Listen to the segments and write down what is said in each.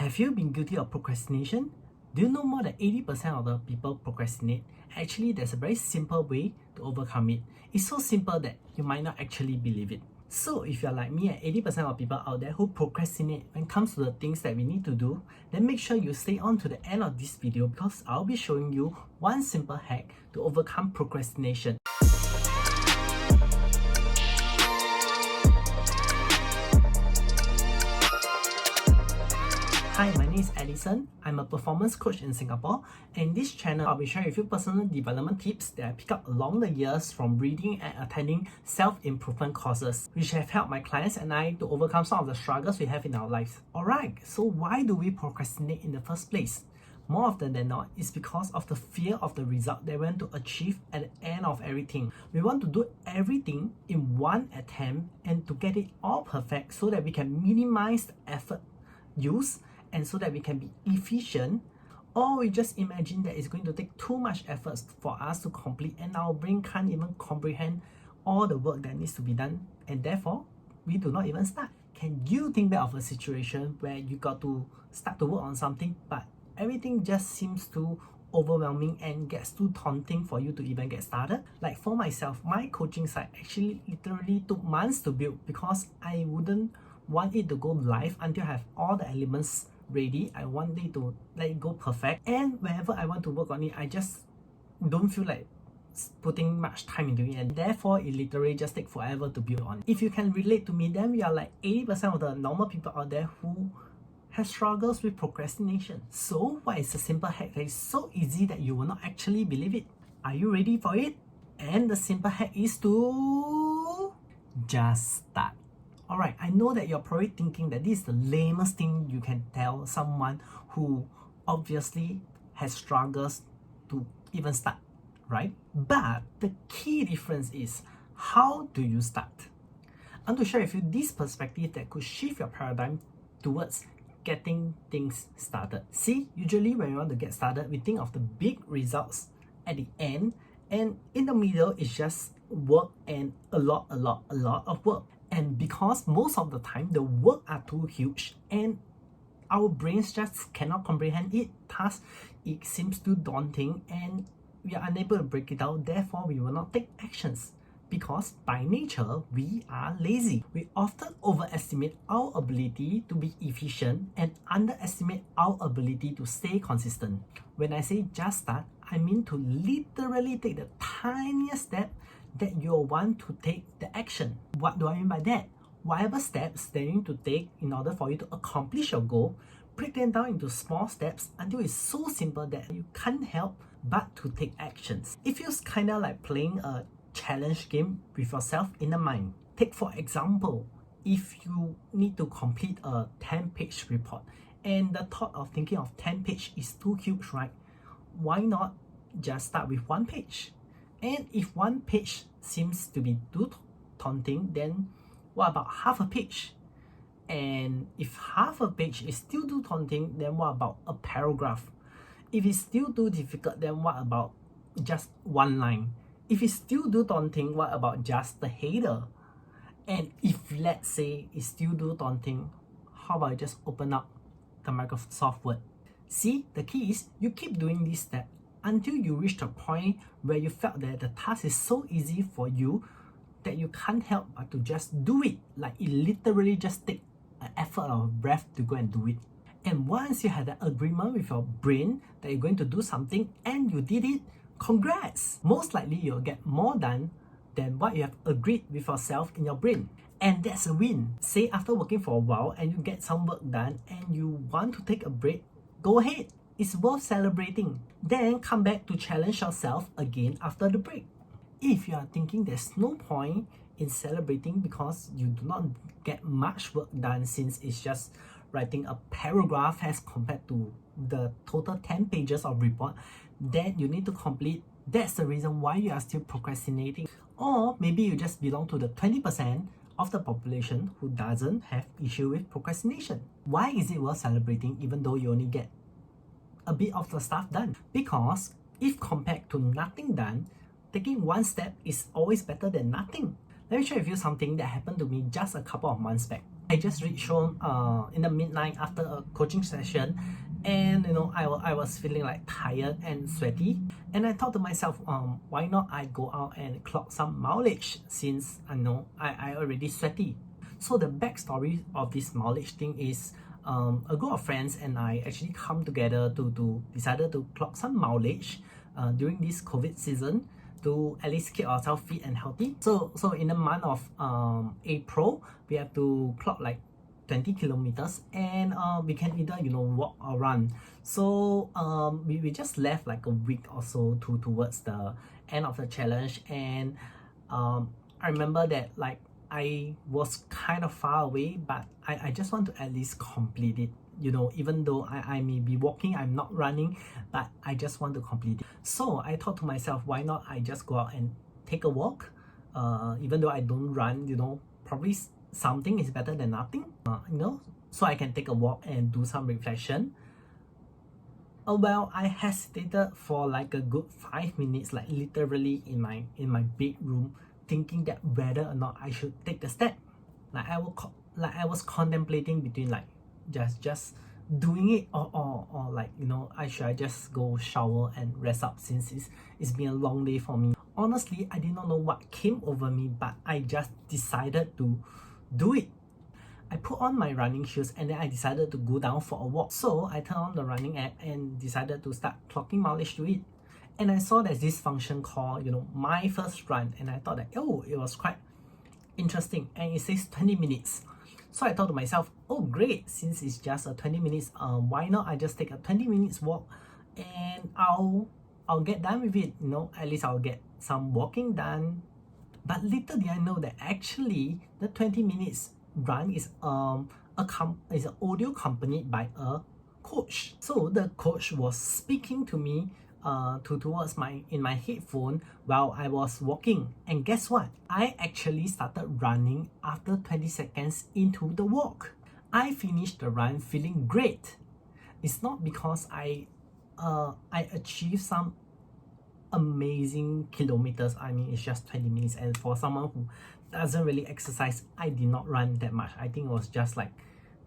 Have you been guilty of procrastination? Do you know more than 80% of the people procrastinate? Actually, there's a very simple way to overcome it. It's so simple that you might not actually believe it. So if you're like me and 80% of people out there who procrastinate when it comes to the things that we need to do, then make sure you stay on to the end of this video because I'll be showing you one simple hack to overcome procrastination. Hi, my name is Edison. I'm a performance coach in Singapore, and in this channel, I'll be sharing with you personal development tips that I picked up along the years from reading and attending self-improvement courses, which have helped my clients and I to overcome some of the struggles we have in our lives. Alright, so why do we procrastinate in the first place? More often than not, it's because of the fear of the result that we want to achieve at the end of everything. We want to do everything in one attempt and to get it all perfect so that we can minimize the effort used and so that we can be efficient, or we just imagine that it's going to take too much effort for us to complete and our brain can't even comprehend all the work that needs to be done, and therefore we do not even start. Can you think back of a situation where you got to start to work on something but everything just seems too overwhelming and gets too daunting for you to even get started? Like for myself, my coaching site actually literally took months to build because I wouldn't want it to go live until I have all the elements ready. I want it to let it go perfect, and whenever I want to work on it, I just don't feel like putting much time into it, and therefore it literally just takes forever to build on. If you can relate to me, then we are like 80% of the normal people out there who have struggles with procrastination. So what is a simple hack that is so easy that you will not actually believe it? Are you ready for it? And the simple hack is to just start. Alright, I know that you're probably thinking that this is the lamest thing you can tell someone who obviously has struggles to even start, right? But the key difference is, how do you start? I want to share with you this perspective that could shift your paradigm towards getting things started. See, usually when we want to get started, we think of the big results at the end, and in the middle it's just work and a lot of work. And because most of the time the work are too huge and our brains just cannot comprehend it, thus it seems too daunting and we are unable to break it down, therefore we will not take actions. Because by nature, we are lazy. We often overestimate our ability to be efficient and underestimate our ability to stay consistent. When I say just start, I mean to literally take the tiniest step that you want to take the action. What do I mean by that? Whatever steps that you need to take in order for you to accomplish your goal, break them down into small steps until it's so simple that you can't help but to take actions. It feels kind of like playing a challenge game with yourself in the mind. Take for example, if you need to complete a 10-page report and the thought of thinking of 10 pages is too huge, right? Why not just start with 1 page? And if 1 page seems to be too daunting, then what about half a page? And if half a page is still too daunting, then what about a paragraph? If it's still too difficult, then what about just 1 line? If it's still too daunting, what about just the header? And if let's say it's still too daunting, how about you just open up the Microsoft Word? See, the key is you keep doing this step until you reach the point where you felt that the task is so easy for you that you can't help but to just do it. Like it literally just takes an effort of breath to go and do it. And once you have that agreement with your brain that you're going to do something and you did it, congrats! Most likely you'll get more done than what you have agreed with yourself in your brain. And that's a win. Say after working for a while and you get some work done and you want to take a break, go ahead. It's worth celebrating. Then come back to challenge yourself again after the break. If you are thinking there's no point in celebrating because you do not get much work done since it's just writing a paragraph as compared to the total 10 pages of report that you need to complete, that's the reason why you are still procrastinating. Or maybe you just belong to the 20% of the population who doesn't have issue with procrastination. Why is it worth celebrating even though you only get a bit of the stuff done? Because if compared to nothing done, taking 1 step is always better than nothing. Let me share with you something that happened to me just a couple of months back. I just reached home in the midnight after a coaching session, and I was feeling like tired and sweaty, and I thought to myself, why not I go out and clock some mileage, since I already sweaty. So the backstory of this mileage thing is, a group of friends and I actually come together to decided to clock some mileage during this COVID season, to at least keep ourselves fit and healthy. So in the month of April, we have to clock like 20 kilometers, and we can either walk or run. So we just left like a week or so towards the end of the challenge, and I remember that like I was kind of far away, but I just want to at least complete it. Even though I may be walking, I'm not running, but I just want to complete it. So I thought to myself, why not I just go out and take a walk? Even though I don't run, probably something is better than nothing. So I can take a walk and do some reflection. Well, I hesitated for like a good 5 minutes, like literally in my bedroom, thinking that whether or not I should take the step. Like I was contemplating between like just doing it, or like should I just go shower and rest up, since it's been a long day for me. Honestly, I did not know what came over me, but I just decided to do it. I put on my running shoes and then I decided to go down for a walk. So I turned on the running app and decided to start clocking mileage to it. And I saw there's this function called, my first run, and I thought that, oh, it was quite interesting, and it says 20 minutes. So I thought to myself, oh great, since it's just a 20 minutes, why not I just take a 20 minutes walk, and I'll get done with it, at least I'll get some walking done. But little did I know that actually the 20 minutes run is an audio accompanied by a coach. So the coach was speaking to me towards in my headphone while I was walking, and guess what? I actually started running after 20 seconds into the walk. I finished the run feeling great. It's not because I achieved some amazing kilometers. I mean, it's just 20 minutes, and for someone who doesn't really exercise, I did not run that much. I think it was just like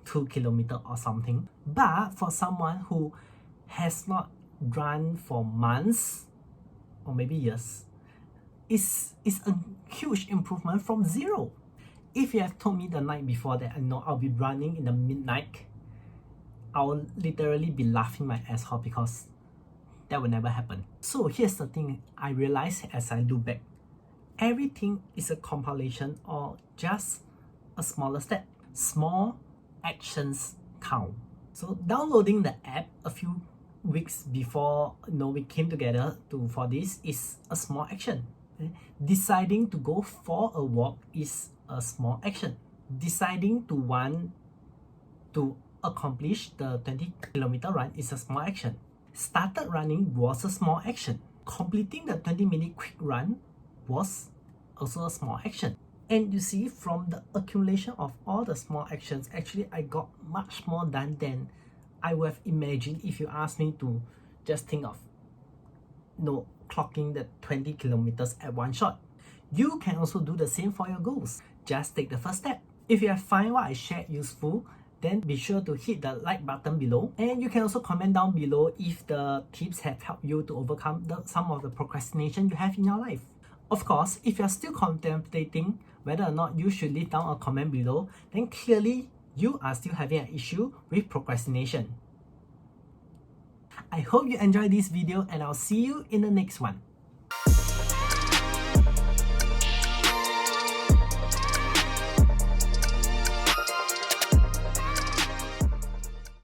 2 kilometers or something. But for someone who has not run for months or maybe years, it's a huge improvement from zero. If you have told me the night before that I'll be running in the midnight, I'll literally be laughing my ass off, because that will never happen. So here's the thing I realized as I look back. Everything is a compilation or just a smaller step. Small actions count. So downloading the app a few weeks before we came together for this is a small action. Deciding to go for a walk is a small action. Deciding to want to accomplish the 20-kilometer run is a small action. Started running was a small action. Completing the 20-minute quick run was also a small action. And you see, from the accumulation of all the small actions, actually I got much more done than I would have imagined if you asked me to just think of clocking the 20 kilometers at one shot. You can also do the same for your goals. Just take the first step. If you have find what I shared useful, then be sure to hit the like button below, and you can also comment down below if the tips have helped you to overcome some of the procrastination you have in your life. Of course, if you're still contemplating whether or not you should leave down a comment below, then clearly you are still having an issue with procrastination. I hope you enjoyed this video, and I'll see you in the next one.